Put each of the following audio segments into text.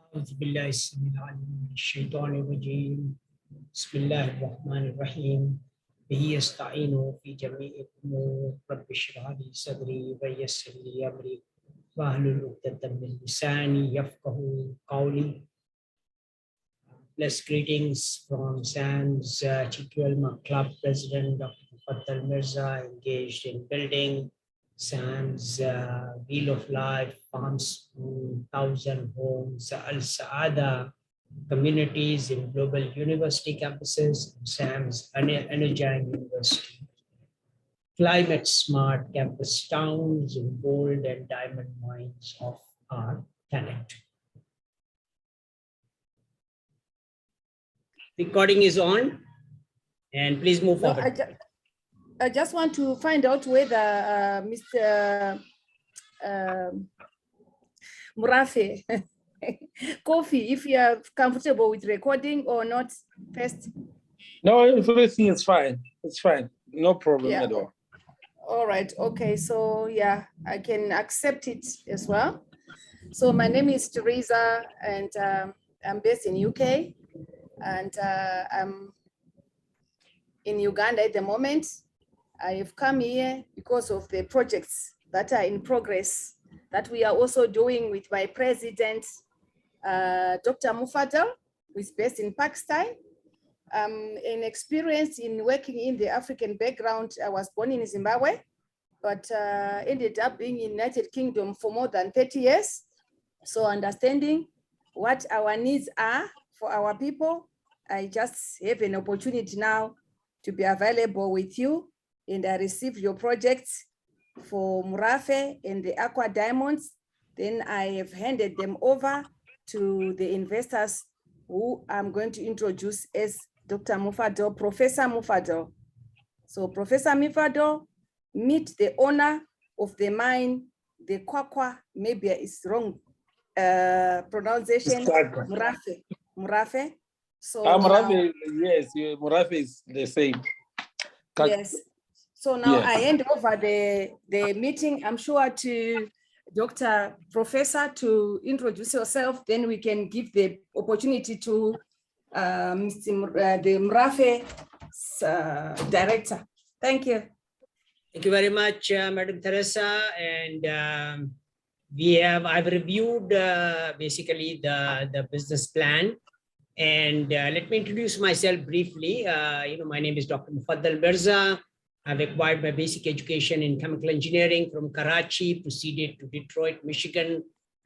أعوذ بالله السميع العليم من الشيطان الرجيم بسم الله الرحمن الرحيم به يستعين في جميع الأمور رب اشرح لي صدري ويسر لي أمري واحلل عقدة من لساني يفقهوا قولي. Blessed greetings from SAMS GEMBA Club President Dr. Mufضل Mirza, engaged in building SAMS Wheel of Life, Farms 1,000 homes, Al Saada communities in global university campuses, SAMS Energizing University, climate smart campus towns in gold and diamond mines of our planet. Recording is on, and please move forward. I just want to find out whether Mr. Murafe, Kofi, if you are comfortable with recording or not first. No, everything is fine. It's fine. No problem at all. All right. Okay. So yeah, I can accept it as well. So my name is Teresa, and I'm based in UK, and I'm in Uganda at the moment. I have come here because of the projects that are in progress that we are also doing with my president, Dr. Mufadal, who is based in Pakistan. An experience in working in the African background. I was born in Zimbabwe, but ended up being in United Kingdom for more than 30 years. So understanding what our needs are for our people, I just have an opportunity now to be available with you, and I received your projects for Murafe and the Aqua Diamonds. Then I have handed them over to the investors who I'm going to introduce as Dr. Mufadal, Professor Mufadal. So Professor Mufadal, meet the owner of the mine, the Kwakwa, maybe it's wrong pronunciation, Murafe. Murafe. So Murafe, yes, Murafe is the same. Yes. So now I hand over the meeting, I'm sure, to Dr. Professor to introduce yourself. Then we can give the opportunity to the Murafe director. Thank you. Thank you very much, Madam Teresa. And I've reviewed basically the business plan. And let me introduce myself briefly. My name is Dr. Mufضل Mirza. I've acquired my basic education in chemical engineering from Karachi, proceeded to Detroit, Michigan,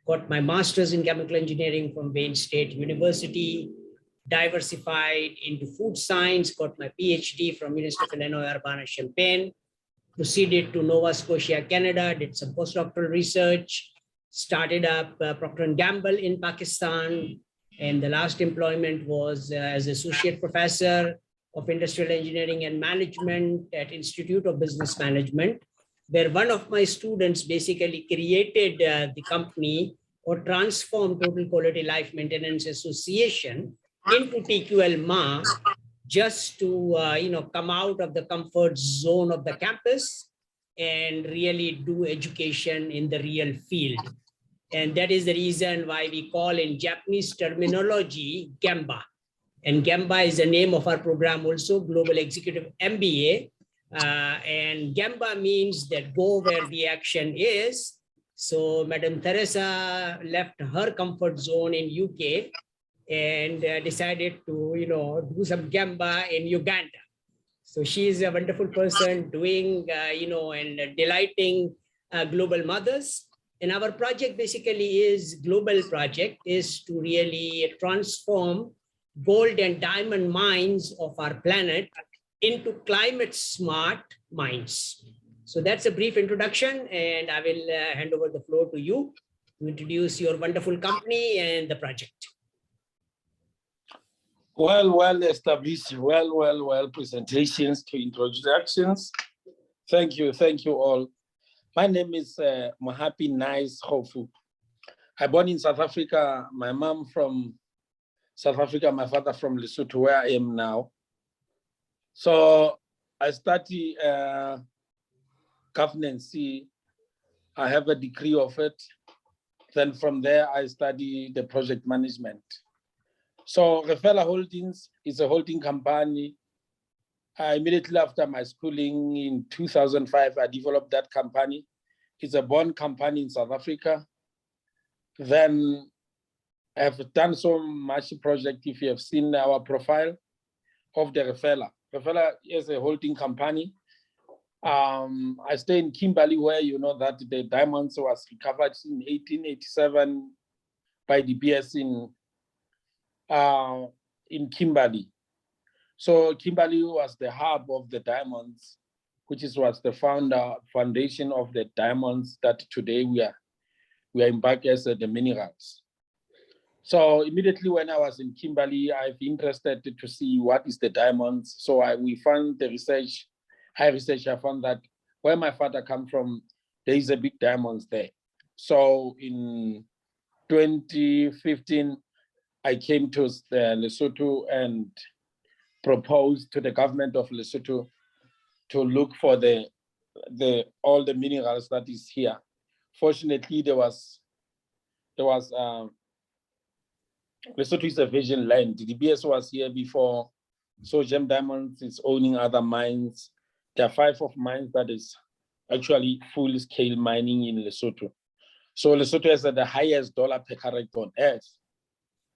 got my master's in chemical engineering from Wayne State University, diversified into food science, got my PhD from University of Illinois, Urbana-Champaign, proceeded to Nova Scotia, Canada, did some postdoctoral research, started up Procter & Gamble in Pakistan, and the last employment was as associate professor of industrial engineering and management at Institute of Business Management, where one of my students basically created the company or transformed Total Quality Life Maintenance Association into TQL-MA, just to come out of the comfort zone of the campus and really do education in the real field. And that is the reason why we call in Japanese terminology GEMBA. And GEMBA is the name of our program also, Global Executive MBA. And GEMBA means that go where the action is. So Madam Teresa left her comfort zone in UK and decided to do some GEMBA in Uganda. So she is a wonderful person doing, and delighting global mothers. And our project basically is global project is to really transform gold and diamond mines of our planet into climate smart mines. So that's a brief introduction, and I will hand over the floor to you to introduce your wonderful company and the project. Well established, well presentations to introductions. Thank you all. My name is Mohapi Nice Hofu. I born in South Africa. My mom from South Africa, my father from Lesotho, where I am now. So I study governance. I have a degree of it. Then from there, I studied the project management. So Refela Holdings is a holding company. Immediately after my schooling in 2005, I developed that company. It's a bond company in South Africa. Then I've done so much project. If you have seen our profile of the Refela. Refela is a holding company. I stay in Kimberley, where you know that the diamonds was recovered in 1887 by the BS in Kimberley. So Kimberley was the hub of the diamonds, which was the foundation of the diamonds that today we are embarked as the minerals. So immediately when I was in Kimberley, I've interested to see what is the diamonds. So we found the research, I found that where my father come from, there is a big diamonds there. So in 2015, I came to Lesotho and proposed to the government of Lesotho to look for all the minerals that is here. Fortunately, there was Lesotho is a virgin land. The DBS was here before, so Gem Diamonds is owning other mines. There are 5 of mines that is actually full-scale mining in Lesotho. So Lesotho has the highest dollar per carat on earth.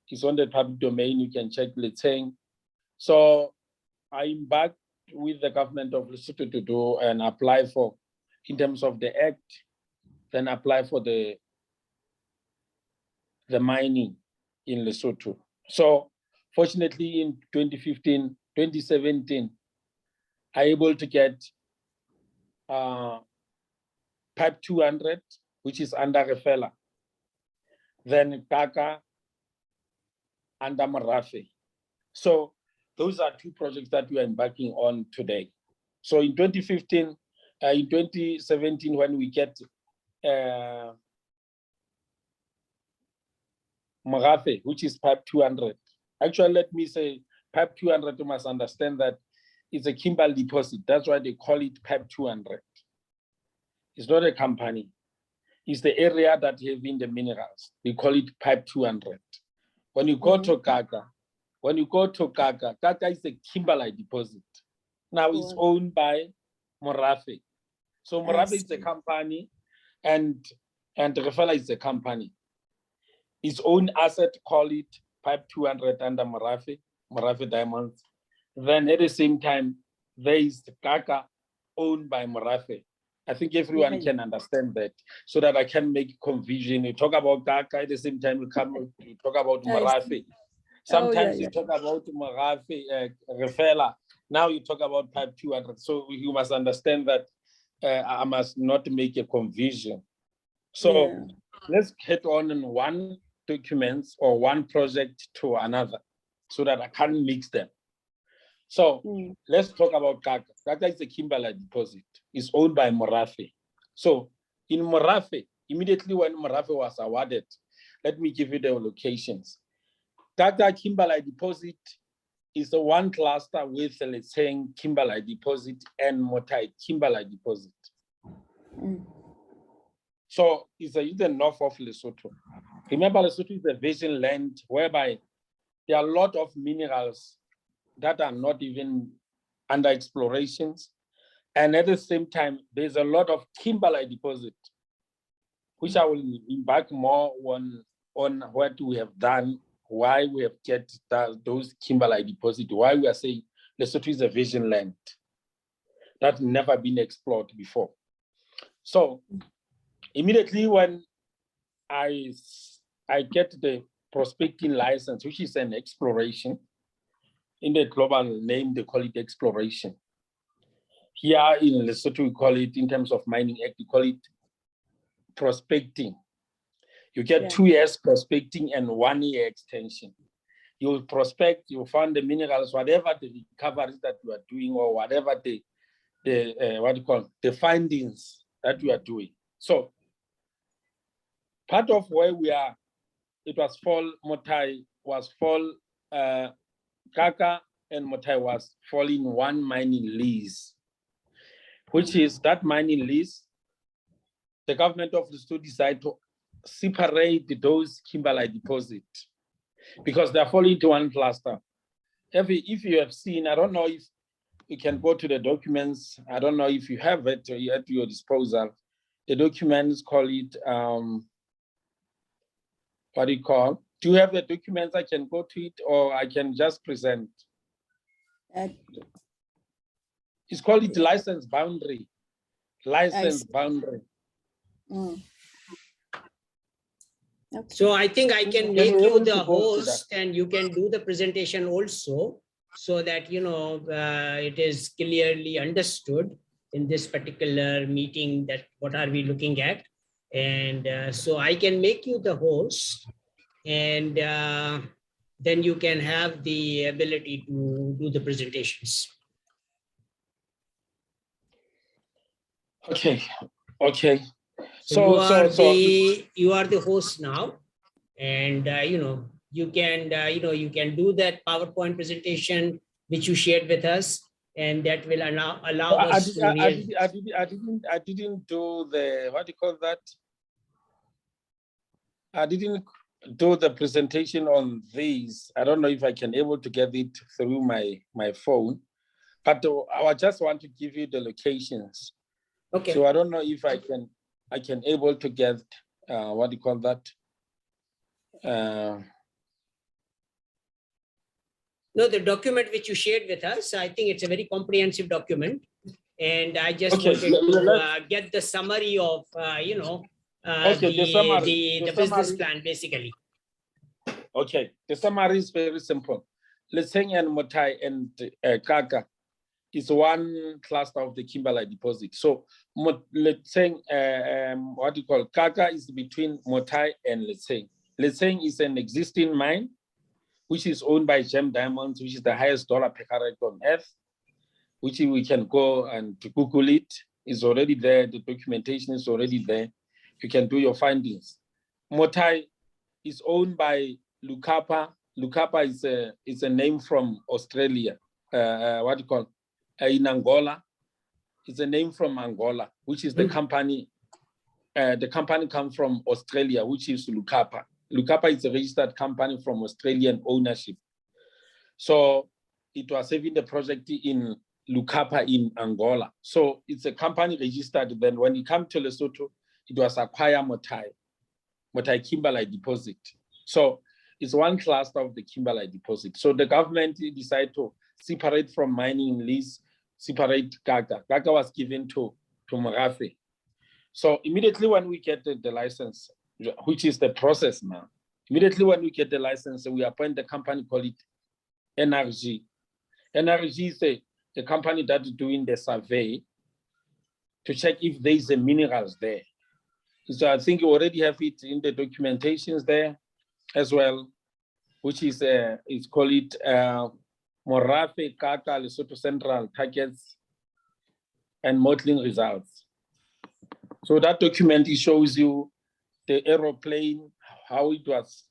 It's on the public domain. You can check Leteng. So I embarked with the government of Lesotho to do and apply for, in terms of the act, then apply for the mining in Lesotho. So fortunately in 2015, 2017, I able to get pipe 200, which is under Refela. Then Kaka under Marafe. So those are 2 projects that we are embarking on today. So in 2015, in 2017, when we get Marafe, which is pipe 200. Actually, let me say pipe 200, you must understand that it's a Kimberley deposit. That's why they call it pipe 200. It's not a company. It's the area that have been the minerals. They call it pipe 200. When you go to Kaka, Kaka is a Kimberley deposit. Now it's owned by Marafe. So Marafe is a company and Refela is a company. Its own asset, call it pipe 200 under Marafe Diamonds. Then at the same time, there is the Kaka owned by Marafe. I think everyone can understand that, so that I can make confusion. You talk about Kaka, at the same time you talk about Marafe. Sometimes you talk about Marafe, Refela. Now you talk about pipe 200. So you must understand that I must not make a confusion. So let's get on in one document or one project to another, so that I can't mix them. So let's talk about Kaka. Kaka is a Kimberley deposit. It's owned by Marafe. So in Marafe, immediately when Marafe was awarded, let me give you the locations. Kaka Kimberley deposit is the one cluster with, let's say, Kimberley deposit and Motai Kimberley deposit. So it's the north of Lesotho. Remember, Lesotho is a virgin land whereby there are a lot of minerals that are not even under explorations. And at the same time, there's a lot of Kimberley deposit, which I will embark more on what we have done, why we have get those Kimberley deposit, why we are saying Lesotho is a virgin land that's never been explored before. So immediately when I get the prospecting license, which is an exploration, in the global name, they call it exploration. Here in Lesotho, we call it, in terms of mining act, we call it prospecting. You get 2 years prospecting and 1 year extension. You will prospect, you find the minerals, whatever the recoveries that you are doing, or whatever the findings that you are doing. So part of where we are, it was fall Motai, was fall Kaka and Motai was falling one mining lease, which is that mining lease, the government of Lesotho decided to separate those kimberlite deposits because they're falling into one cluster. If you have seen, I don't know if you can go to the documents. I don't know if you have it at your disposal. The documents call it, what do you call? Do you have the documents? I can go to it or I can just present. It's called it license boundary. License boundary. Mm. Okay. So I think I can make you the host and you can do the presentation also so that, you know, it is clearly understood in this particular meeting that what are we looking at. And so I can make you the host and then you can have the ability to do the presentations. Okay, okay. So you are the host now, and you know, you can you can do that PowerPoint presentation which you shared with us, and that will allow us to. I didn't do the, what do you call that? I didn't do the presentation on these. I don't know if I can able to get it through my phone, but I just want to give you the locations. Okay. So I don't know if I can able to get what do you call that? No, the document which you shared with us, I think it's a very comprehensive document, and I just wanted to get the summary of you know the business plan basically. Okay, the summary is very simple. Leseng and Motai and Kaka is one cluster of the kimberlite deposit. So Leseng, what do you call, Kaka is between Motai and Leseng. Leseng is an existing mine, which is owned by Gem Diamonds, which is the highest dollar per carat on earth, which we can go and Google it. It's already there. The documentation is already there. You can do your findings. Motai is owned by Lukapa. Lukapa is a name from Australia. What do you call? In Angola. It's a name from Angola, which is the company. The company comes from Australia, which is Lukapa. Lukapa is a registered company from Australian ownership. So it was having the project in Lukapa in Angola. So it's a company registered. Then when it comes to Lesotho, it was acquire Motai kimberlite deposit. So it's one cluster of the kimberlite deposit. So the government decided to separate from mining lease, separate Gaga. Gaga was given to Morafe. So immediately when we get the license, which is the process now, immediately when we get the license, we appoint the company, call it NRG. NRG is the company that is doing the survey to check if there is a minerals there. So I think you already have it in the documentations there as well, which is call it Morafe, Kaka, Lesotho Central targets and modeling results. So that document, it shows you the aeroplane, how it was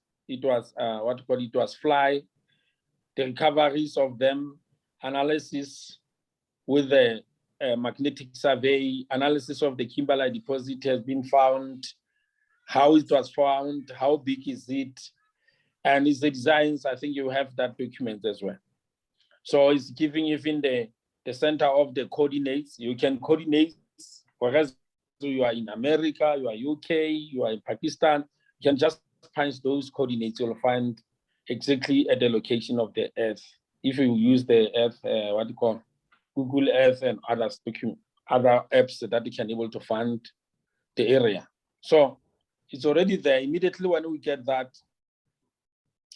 fly, the recoveries of them, analysis with the magnetic survey, analysis of the kimberlite deposit has been found, how it was found, how big is it, and it's the designs. I think you have that document as well. So it's giving even the center of the coordinates. You can coordinate, whereas you are in America, you are UK, you are in Pakistan, you can just punch those coordinates, you'll find exactly at the location of the Earth. If you use the Earth, what do you call, Google Earth and other apps that you can able to find the area. So it's already there. Immediately when we get that,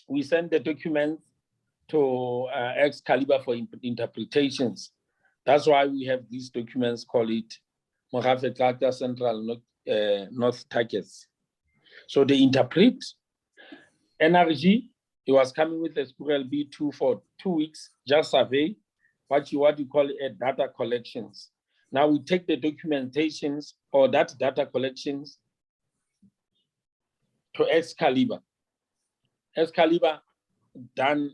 we send the document to Excalibur for interpretations. That's why we have these documents, call it Morafe Kaka Central North Targets. So they interpret. NRG, it was coming with a Squirrel B2 for 2 weeks, just survey, what you call it, data collections. Now we take the documentations or that data collections to Excalibur. Excalibur done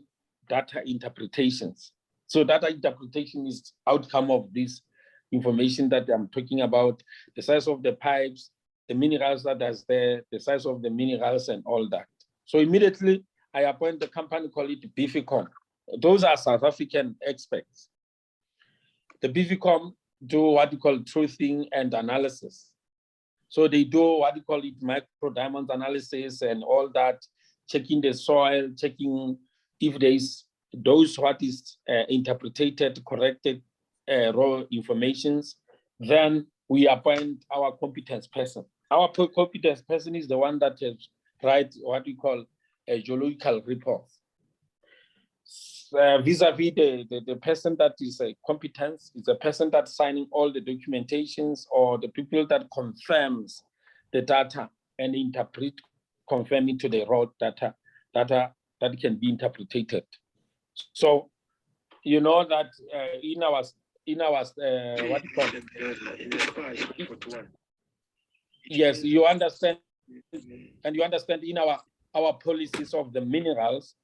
data interpretations. So data interpretation is outcome of this information that I'm talking about, the size of the pipes, the minerals that is there, the size of the minerals and all that. So immediately I appoint the company, call it BVCom. Those are South African experts. The BVCom do what you call truthing and analysis. So they do what you call it micro diamonds analysis and all that, checking the soil, checking if there is those what is interpreted, corrected, raw informations. Then we appoint our competence person. Our competence person is the one that writes what we call a geological report. Vis-a-vis the person that is a competence is the person that's signing all the documentations or the people that confirms the data and interpret, confirming to the raw data that can be interpreted. So you know that in our what you call it? Yes, you understand, and you understand in our policies of the minerals.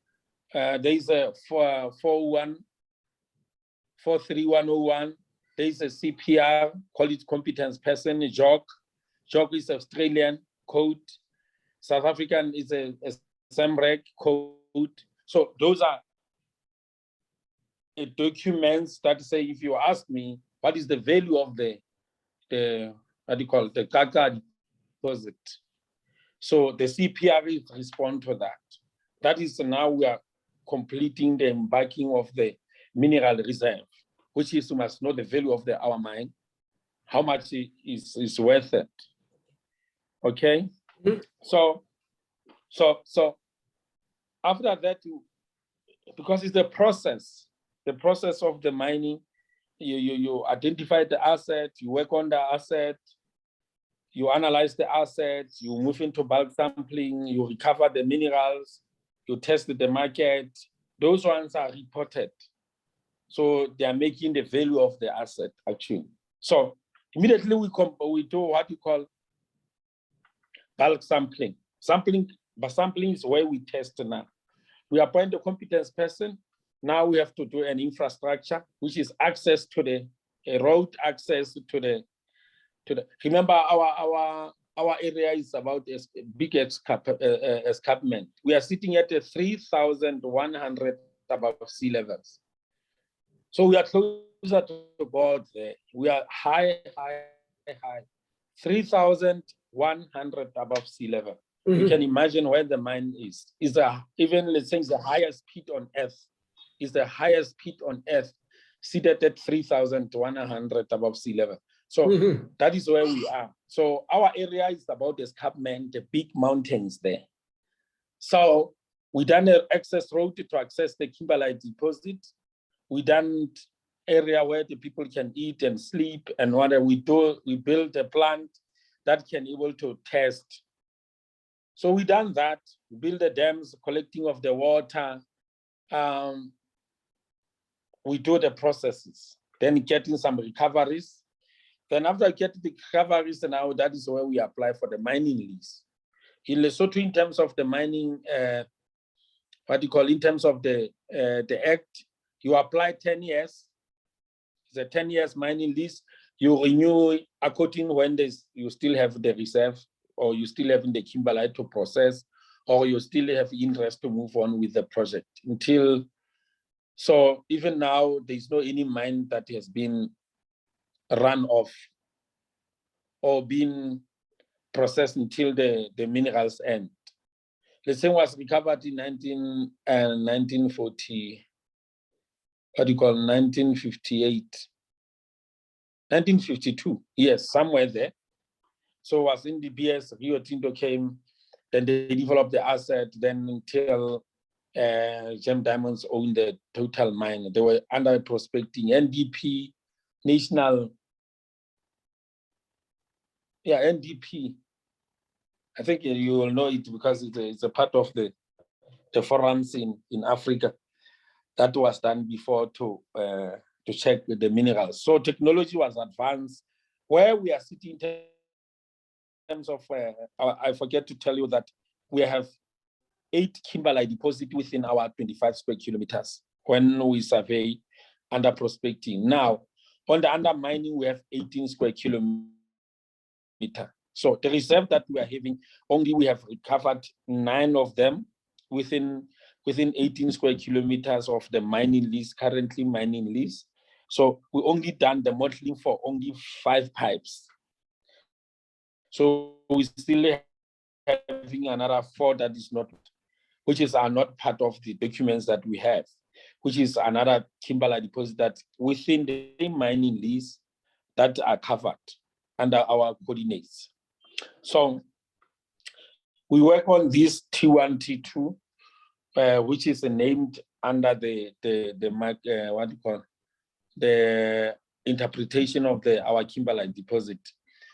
There is a 43101. There is a CPR, call it competence person, JOG. JOG is Australian code. South African is a SAMREC code. So those are documents that say, if you ask me, what is the value of the what do you call it, the Kaka deposit? So the CPR is respond to that. That is now we are completing the embarking of the mineral reserve, which is, you must know the value of our mine, how much is worth it. Okay. Mm-hmm. So after that, because it's the process of the mining, you identify the asset, you work on the asset, you analyze the assets, you move into bulk sampling, you recover the minerals, you test the market. Those ones are reported. So they are making the value of the asset actually. So immediately we do what you call bulk sampling. But sampling is where we test now. We appoint the competence person. Now we have to do an infrastructure, which is access to the road, access to the. Remember, our area is about a big escarpment. We are sitting at a 3,100 above sea levels. So we are closer to God there. We are high, 3,100 above sea level. Mm-hmm. You can imagine where the mine is. Even let's say the highest pit on earth. Is the highest pit on earth, seated at 3,100 above sea level. So mm-hmm. That is where we are. So our area is about the escarpment, the big mountains there. So we done an access road to access the kimberlite deposit. We done area where the people can eat and sleep, and what we do, we build a plant that can able to test. So we done that. We build the dams, collecting of the water. We do the processes, then getting some recoveries. Then after getting the recoveries, now that is where we apply for the mining lease. In Lesotho, in terms of the mining, in terms of the act, you apply 10 years. It's a 10 years mining lease. You renew according when you still have the reserve, or you still have in the kimberlite to process, or you still have interest to move on with the project until. So even now, there's no any mine that has been run off or been processed until the minerals end. The same was recovered in 1940, 1958, 1952, yes, somewhere there. So it was in the BS, Rio Tinto came, then they developed the asset, then until Gem Diamonds owned the total mine. They were under prospecting, NDP, National, NDP. I think you will know it because it's a part of the forums in Africa that was done before to check the minerals. So technology was advanced. Where we are sitting in terms of, I forget to tell you that we have 8 kimberlite deposits within our 25 square kilometers when we survey under prospecting. Now, on the under mining, we have 18 square kilometers. So the reserve that we are having, only we have recovered 9 of them within 18 square kilometers of the mining lease, currently mining lease. So we only done the modeling for only 5 pipes. So we still having another 4 that is not, which are not part of the documents that we have, which is another kimberlite deposit that within the mining lease that are covered under our coordinates. So we work on this T1, T2, which is named under the what do you call the interpretation of our kimberlite deposit.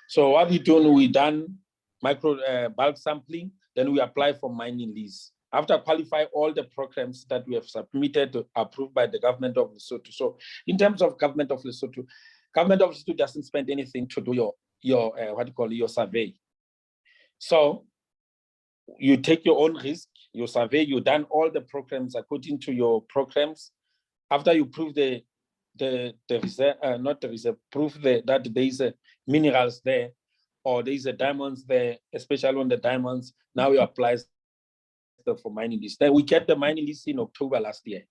So what we done micro bulk sampling, then we apply for mining lease. After qualify all the programs that we have submitted, approved by the government of Lesotho. So in terms of government of Lesotho doesn't spend anything to do your survey. So you take your own risk, your survey, you done all the programs according to your programs. After you prove the reserve, not the reserve, prove that there is minerals there, or there is diamonds there, especially on the diamonds. Now you apply for mining lease. Then we get the mining lease in October last year.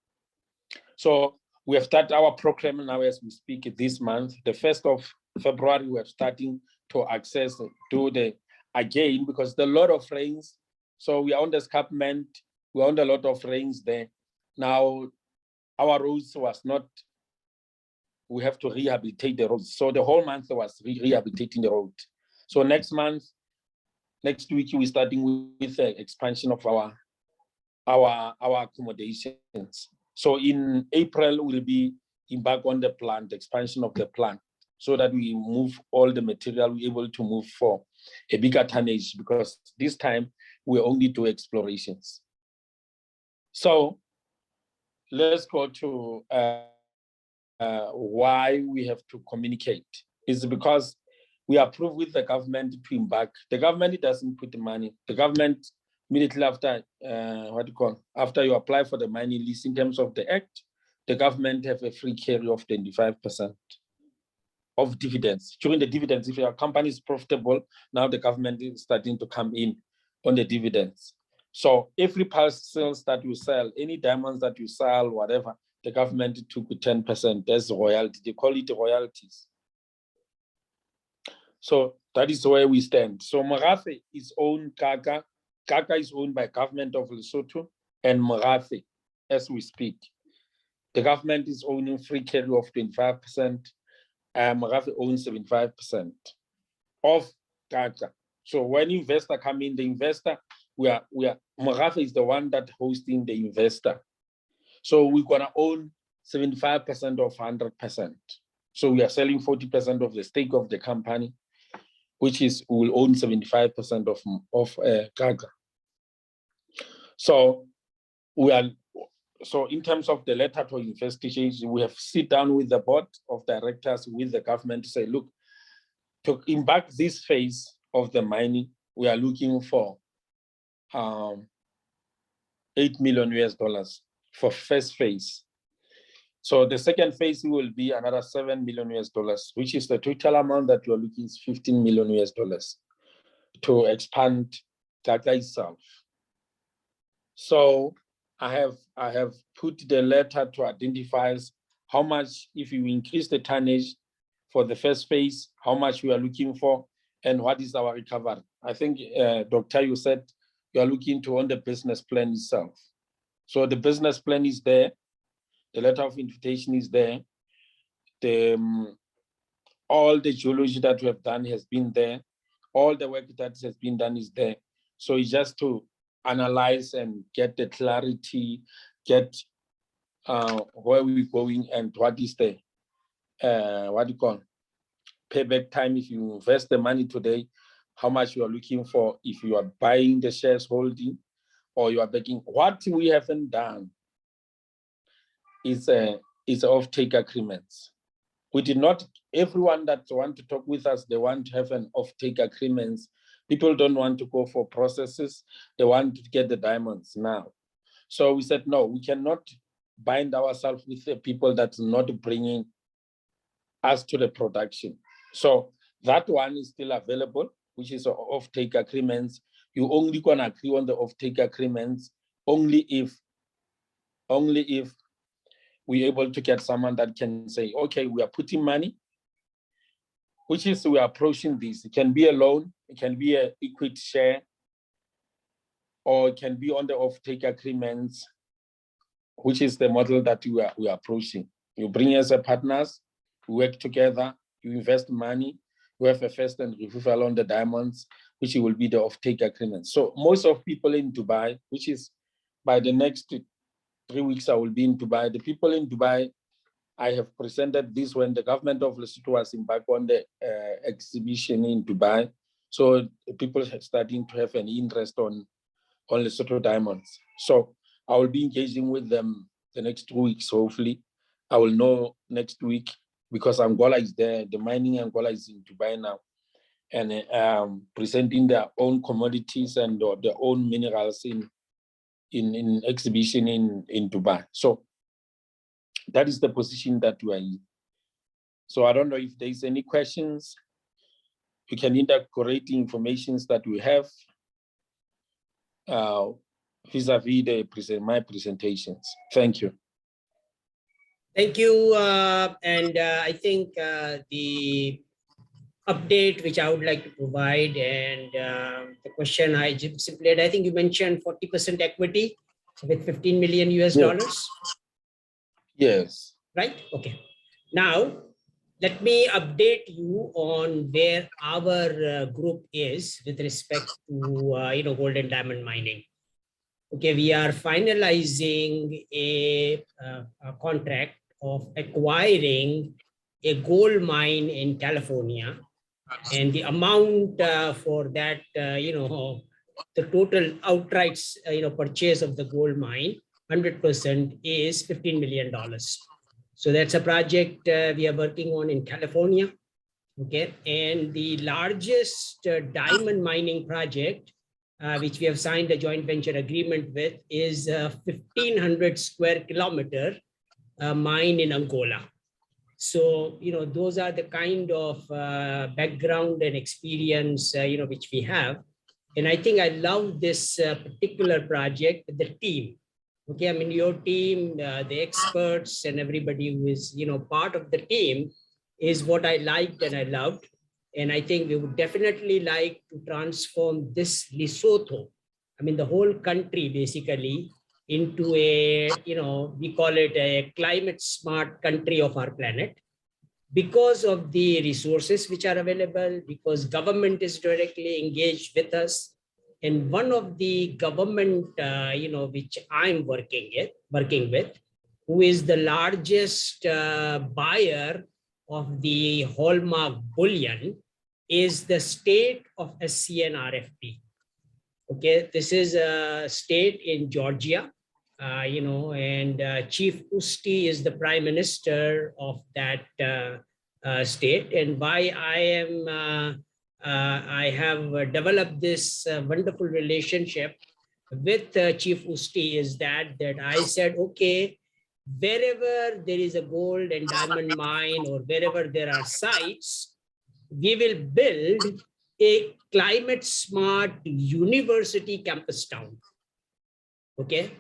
So we have started our program now as we speak this month. The 1st of February, we are starting to access, do the again, because there are a lot of rains. So we are on the escarpment, we are on a lot of rains there. Now, our roads was not, we have to rehabilitate the roads. So the whole month was rehabilitating the road. So next week, we're starting with the expansion of our accommodations. So in April, we'll be embark on the plant, expansion of the plant, so that we move all the material, we're able to move for a bigger tonnage, because this time we only do explorations. So let's go to why we have to communicate. It's because we approve with the government to embark. The government doesn't put the money. The government immediately after, after you apply for the mining lease in terms of the act, the government have a free carry of 25% of dividends. During the dividends, if your company is profitable, now the government is starting to come in on the dividends. So every parcels that you sell, any diamonds that you sell, whatever, the government took 10% as royalty. They call it royalties. So that is where we stand. So Morafe is owned Gaga. Gaga is owned by government of Lesotho and Morafe as we speak. The government is owning free carry of 25%. Morafe owns 75% of Gaga. So when investor come in, the investor, Morafe is the one that hosting the investor. So we're gonna own 75% of 100%. So we are selling 40% of the stake of the company, which is will own 75% of Gaga. So in terms of the letter to investigation, we have sit down with the board of directors, with the government to say, look, to embark this phase of the mining, we are looking for $8 million for first phase. So the second phase will be another $7 million, which is the total amount that you're looking is $15 million to expand Gaga itself. So I have put the letter to identify how much, if you increase the tonnage for the first phase, how much we are looking for, and what is our recovery. I think, Doctor, you said you are looking to own the business plan itself. So the business plan is there. The letter of invitation is there. All the geology that we have done has been there. All the work that has been done is there. So it's just to analyze and get the clarity, get where we're going and what is the, payback time. If you invest the money today, how much you are looking for, if you are buying the shares holding, or you are backing. What we haven't done is off-take agreements. We did not, everyone that want to talk with us, they want to have an off-take agreements. People don't want to go for processes. They want to get the diamonds now. So we said, no, we cannot bind ourselves with the people that's not bringing us to the production. So that one is still available. which is off-take agreements. You only gonna agree on the off-take agreements only if we're able to get someone that can say, okay, we are putting money, which is we are approaching this. It can be a loan, it can be an equity share, or it can be on the off-take agreements, which is the model that we are approaching. You bring us as partners, we work together, you invest money, you have a first and revival on the diamonds, which will be the off-take agreement. So most of people in Dubai, which is by the next 3 weeks, I will be in Dubai. The people in Dubai, I have presented this when the government of Lesotho was embarked on the exhibition in Dubai. So people are starting to have an interest on Lesotho diamonds. So I will be engaging with them the next 2 weeks, hopefully. I will know next week because Angola is there. The mining Angola is in Dubai now and presenting their own commodities and their own minerals in exhibition in Dubai. So that is the position that we are in. So I don't know if there's any questions. You can integrate the information that we have vis-a-vis my presentations. Thank you. Thank you. I think the update which I would like to provide and the question I simply had, I think you mentioned 40% equity with 15 million US dollars. Yes. Right? Okay. Now, let me update you on where our group is with respect to gold and diamond mining. Okay, we are finalizing a contract of acquiring a gold mine in California, and the amount for that, the total outright, purchase of the gold mine, 100% is $15 million. So that's a project we are working on in California. Okay, and the largest diamond mining project, which we have signed a joint venture agreement with, is a 1,500 square kilometer mine in Angola. So, those are the kind of background and experience, which we have. And I think I love this particular project, the team. Okay, I mean, your team, the experts and everybody who is, part of the team is what I liked and I loved. And I think we would definitely like to transform this Lesotho, I mean, the whole country basically, into a, we call it a climate smart country of our planet, because of the resources which are available, because government is directly engaged with us. And one of the government, which I'm working with, who is the largest buyer of the hallmark bullion, is the state of SCN RFP. Okay, this is a state in Georgia, and Chief Usti is the prime minister of that state. And why I have developed this wonderful relationship with Chief Usti is that I said, okay, wherever there is a gold and diamond mine or wherever there are sites, we will build a climate smart university campus town. Okay,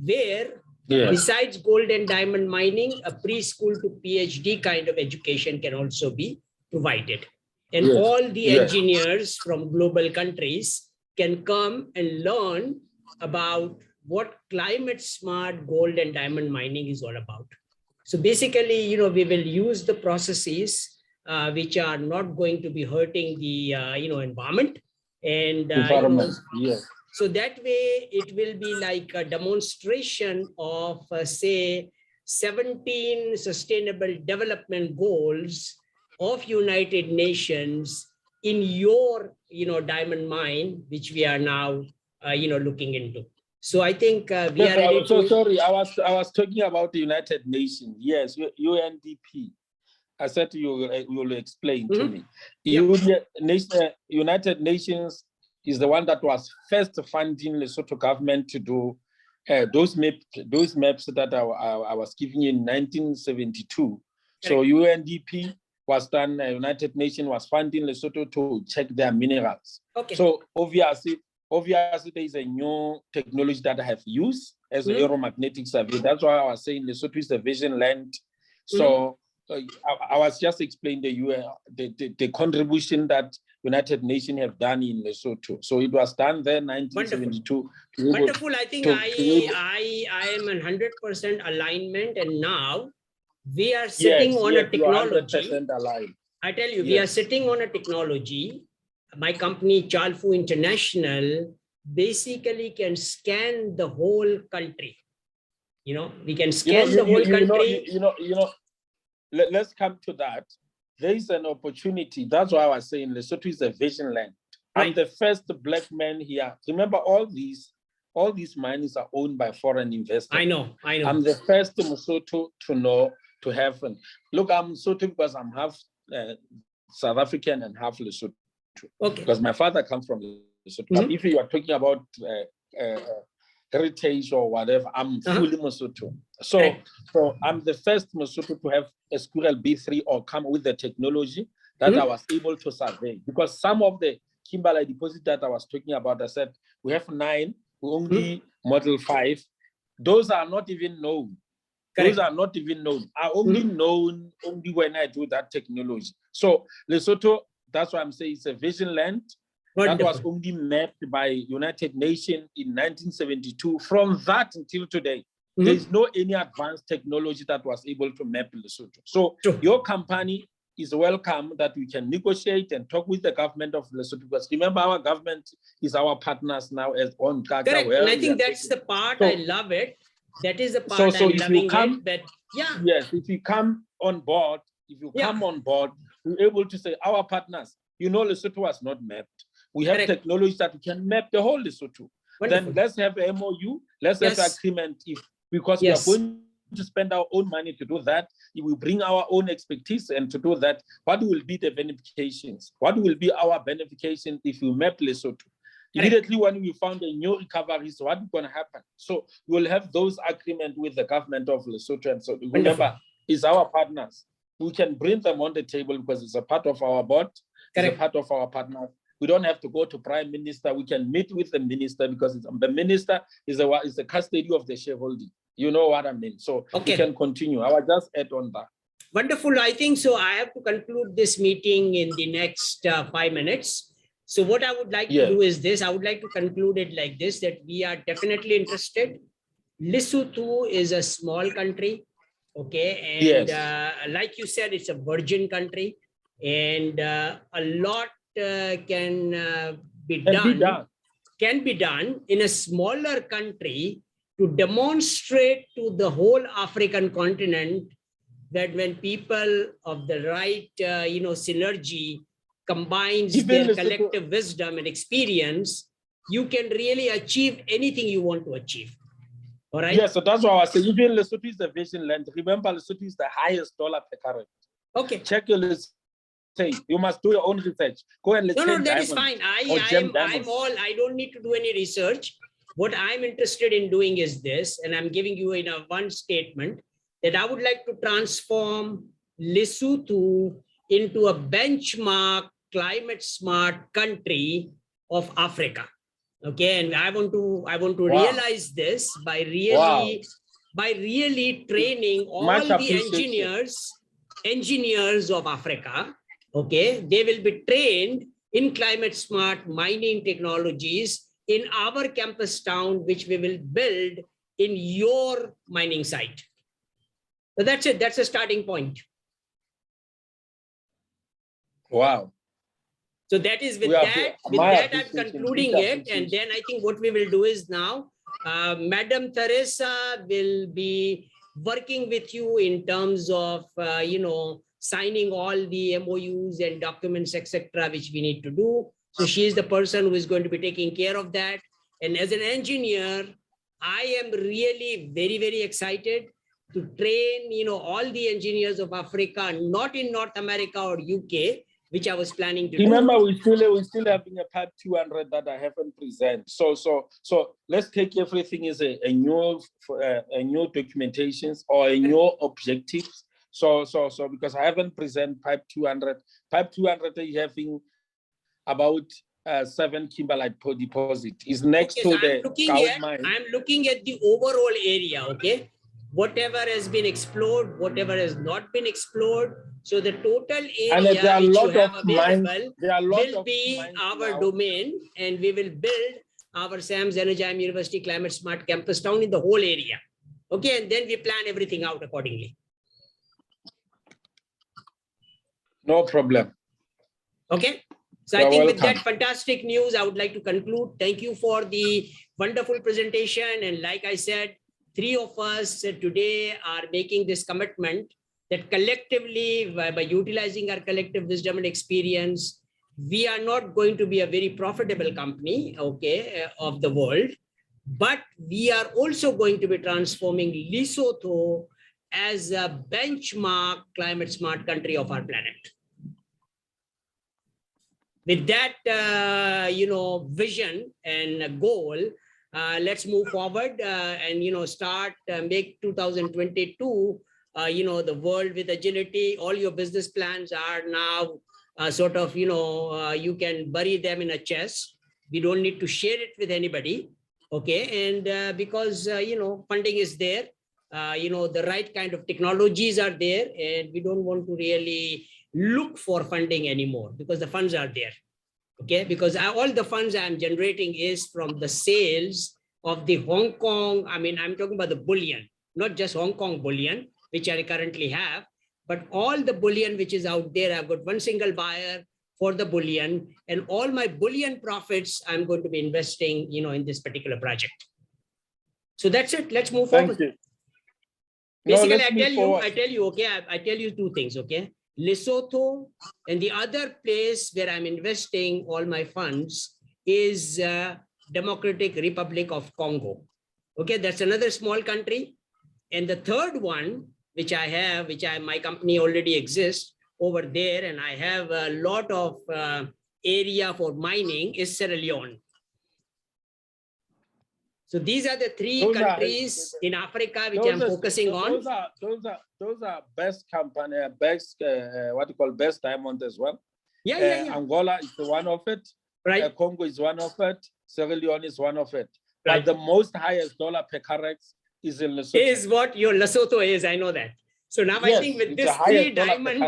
where besides gold and diamond mining, a preschool to PhD kind of education can also be provided. And all the engineers from global countries can come and learn about what climate smart gold and diamond mining is all about. So basically, we will use the processes which are not going to be hurting the environment. And so that way it will be like a demonstration of say 17 sustainable development goals of United Nations in your diamond mine, which we are now looking into. So I think we are ready to... Sorry, I was talking about the United Nations. Yes, UNDP. I said you will explain to me. United Nations is the one that was first funding Lesotho government to do those maps that I was giving you in 1972. Correct. So UNDP was done. United Nations was funding Lesotho to check their minerals. Okay. So obviously there is a new technology that I have used as an aeromagnetic survey. That's why I was saying Lesotho is a vision land. So I was just explaining to you the contribution that United Nations have done in Lesotho. So it was done there in 1972. Wonderful. I think I am in 100% alignment, and now we are sitting on a technology. I tell you, we are sitting on a technology. My company, Chalfu International, basically can scan the whole country. You know, we can scan the whole country. Let's come to that. There is an opportunity. That's why I was saying Lesotho is a vision land. Right. I'm the first black man here. Remember, all these mines are owned by foreign investors. I know. I'm the first Lesotho to have. Look, I'm Lesotho because I'm half South African and half Lesotho. Okay. Because my father comes from Lesotho. If you are talking about heritage or whatever, I'm fully Lesotho. So I'm the first Lesotho to have a Squirrel B3 or come with the technology that I was able to survey. Because some of the Kimberley deposit that I was talking about, I said, we have 9, we only model 5. Those are not even known. Correct. Those are not even known. Are only known only when I do that technology. So Lesotho, that's why I'm saying it's a vision land. Wonderful. That was only mapped by United Nations in 1972. From that until today, there is no any advanced technology that was able to map Lesotho. So your company is welcome that we can negotiate and talk with the government of Lesotho, because remember, our government is our partners now as on Kaka. Correct. And I think that's the part I love it. That is the part I'm loving it. But yes, if you come on board, we're able to say our partners, Lesotho was not mapped. We have technology that we can map the whole Lesotho. Wonderful. Then let's have an MOU, let's have an agreement, because we are going to spend our own money to do that. If we bring our own expertise and to do that, what will be the benefications? What will be our benefication if we map Lesotho? Immediately when we found a new recovery, so what's going to happen? So we'll have those agreements with the government of Lesotho. And so remember, it's our partners. We can bring them on the table because it's a part of our board, it's a part of our partners. We don't have to go to Prime Minister. We can meet with the minister because the minister is the custody of the shareholding. You know what I mean? So we can continue. I will just add on that. Wonderful. I think so. I have to conclude this meeting in the next 5 minutes. So what I would like to do is this. I would like to conclude it like this, that we are definitely interested. Lesotho is a small country. Okay. And like you said, it's a virgin country. And a lot can be done in a smaller country to demonstrate to the whole African continent that when people of the right synergy combines their collective wisdom and experience, you can really achieve anything you want to achieve. All right. Yeah, so that's why I was saying, even Lesotho is the vision land. Remember, Lesotho is the highest dollar per carat. Okay. Check your list. You must do your own research. Go and let's No, that is fine. I don't need to do any research. What I'm interested in doing is this, and I'm giving you in a one statement, that I would like to transform Lesotho into a benchmark climate smart country of Africa. Okay, and I want to realize this by really training all the engineers of Africa. Okay, they will be trained in climate smart mining technologies in our campus town, which we will build in your mining site. So that's it. That's a starting point. Wow. So that is with that I'm concluding it. And then I think what we will do is now, Madam Teresa will be working with you in terms of, signing all the MOUs and documents, etc., which we need to do. So she is the person who is going to be taking care of that. And as an engineer, I am really very, very excited to train, all the engineers of Africa, not in North America or UK, which I was planning to Remember, do. we're still having a part 200 that I haven't presented. So let's take everything as a new documentations or a new objectives. So because I haven't presented pipe 200. Pipe 200 is having about 7 kimberlite per deposit. Is next to the gold mine. I'm looking at the overall area, okay? Whatever has been explored, whatever has not been explored. So the total area which you have available will be our domain, and we will build our SAMS Energyme University Climate Smart Campus Town in the whole area. Okay, and then we plan everything out accordingly. No problem. Okay. So I think with that fantastic news, I would like to conclude. Thank you for the wonderful presentation. And like I said, 3 of us today are making this commitment that collectively, by utilizing our collective wisdom and experience, we are not going to be a very profitable company, okay, of the world, but we are also going to be transforming Lesotho as a benchmark climate smart country of our planet. With that, vision and goal, let's move forward and, start, make 2022, the world with agility. All your business plans are now you can bury them in a chest. We don't need to share it with anybody. Okay. And because, funding is there, the right kind of technologies are there, and we don't want to really look for funding anymore because the funds are there. Okay, because all the funds I'm generating is from the sales of the Hong Kong. I mean, I'm talking about the bullion, not just Hong Kong bullion, which I currently have, but all the bullion which is out there. I've got one single buyer for the bullion, and all my bullion profits I'm going to be investing, in this particular project. So that's it. Let's move forward. Thank you. Basically, I tell you, okay, I tell you 2 things, okay? Lesotho, and the other place where I'm investing all my funds is Democratic Republic of Congo. Okay, that's another small country. And the third one, which I have, my company already exists over there, and I have a lot of area for mining, is Sierra Leone. So these are the 3 countries in Africa which I'm focusing on. Those are best company, best what you call best diamond as well. Yeah. Angola is the one of it. Right. Congo is one of it. Sierra Leone is one of it. Right. But the most highest dollar per carex is in Lesotho. Is what your Lesotho is. I know that. So now I think with this 3 diamond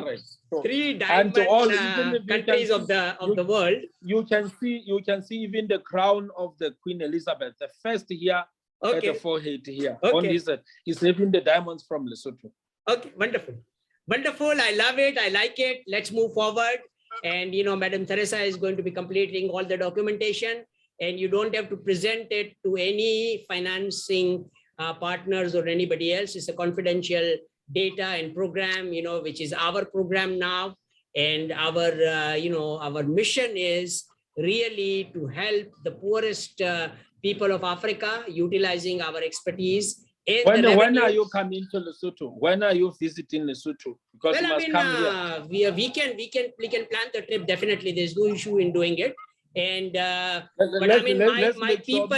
countries of the world, you can see even the crown of the Queen Elizabeth, the first here at the forehead here. Okay. Is even the diamonds from Lesotho. Okay, wonderful. Wonderful. I love it. I like it. Let's move forward. And Madam Teresa is going to be completing all the documentation, and you don't have to present it to any financing partners or anybody else. It's a confidential data and program, which is our program now. And our mission is really to help the poorest people of Africa, utilizing our expertise. When are you coming to Lesotho? When are you visiting Lesotho? Because you must come here. We can plan the trip. Definitely, there's no issue in doing it. And my people,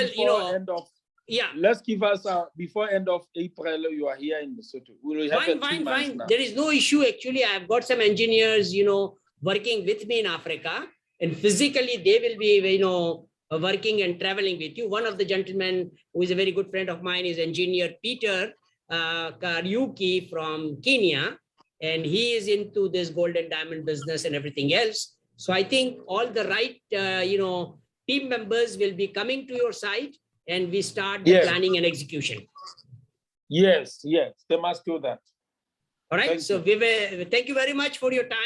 let's give us before end of April. You are here in Lesotho. We will have fine. There is no issue. Actually, I've got some engineers, working with me in Africa, and physically they will be, working and traveling with you. One of the gentlemen who is a very good friend of mine is engineer Peter Kariuki from Kenya, and he is into this gold and diamond business and everything else. So I think all the right, team members will be coming to your site, and we start the planning and execution. Yes, they must do that. All right. Thank you very much for your time.